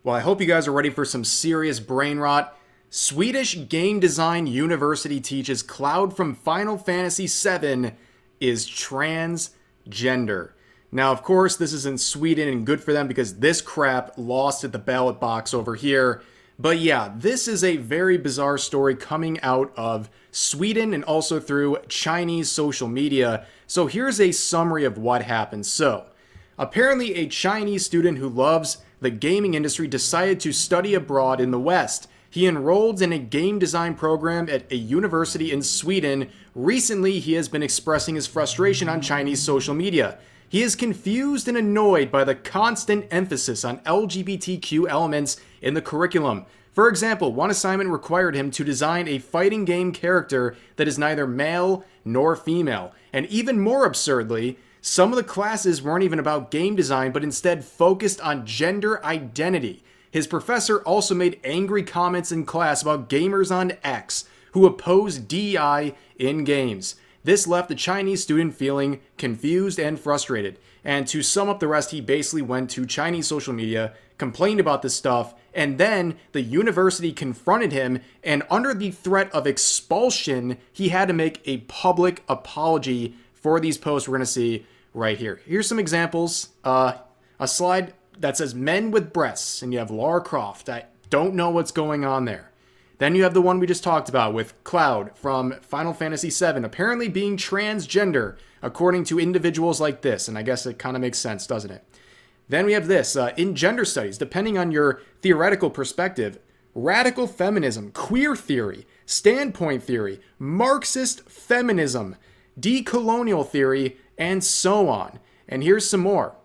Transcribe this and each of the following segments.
Well, I hope you guys are ready for some serious brain rot. Swedish game design university teaches Cloud from Final Fantasy VII is transgender. Now, of course, this is in Sweden and good for them because this crap lost at the ballot box over here. But yeah, this is a very bizarre story coming out of Sweden and also through Chinese social media. So here's a summary of what happened. So, apparently a Chinese student who loves the gaming industry decided to study abroad in the West. He enrolled in a game design program at a university in Sweden. Recently, he has been expressing his frustration on Chinese social media. He is confused and annoyed by the constant emphasis on LGBTQ elements in the curriculum. For example, one assignment required him to design a fighting game character that is neither male nor female. And even more absurdly, some of the classes weren't even about game design, but instead focused on gender identity. His professor also made angry comments in class about gamers on X who oppose DEI in games. This left the Chinese student feeling confused and frustrated. And to sum up the rest, he basically went to Chinese social media, complained about this stuff, and then the university confronted him, and under the threat of expulsion, he had to make a public apology for these posts we're going to see right here. Here's some examples. A slide that says men with breasts, and you have Lara Croft. I don't know what's going on there. Then you have the one we just talked about with Cloud from Final Fantasy VII, apparently being transgender, according to individuals like this. And I guess it kind of makes sense, doesn't it? Then we have this. In gender studies, depending on your theoretical perspective, radical feminism, queer theory, standpoint theory, Marxist feminism, decolonial theory, and so on. And here's some more.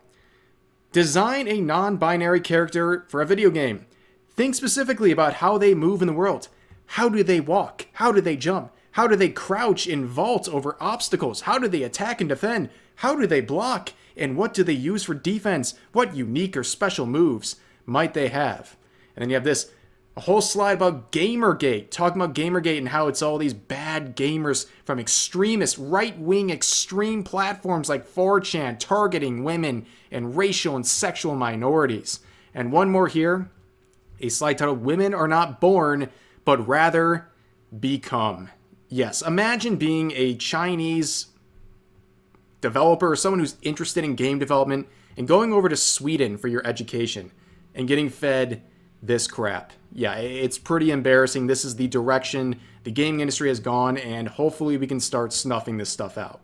Design a non-binary character for a video game. Think specifically about how they move in the world. How do they walk? How do they jump? How do they crouch and vault over obstacles? How do they attack and defend? How do they block? And what do they use for defense? What unique or special moves might they have? And then you have this, a whole slide about Gamergate, talking about Gamergate and how it's all these bad gamers from extremist, right-wing extreme platforms like 4chan targeting women and racial and sexual minorities. And one more here, a slide titled, Women Are Not Born, but Rather Become. Yes, imagine being a Chinese developer or someone who's interested in game development and going over to Sweden for your education and getting fed this crap. Yeah, it's pretty embarrassing. This is the direction the gaming industry has gone, and hopefully we can start snuffing this stuff out.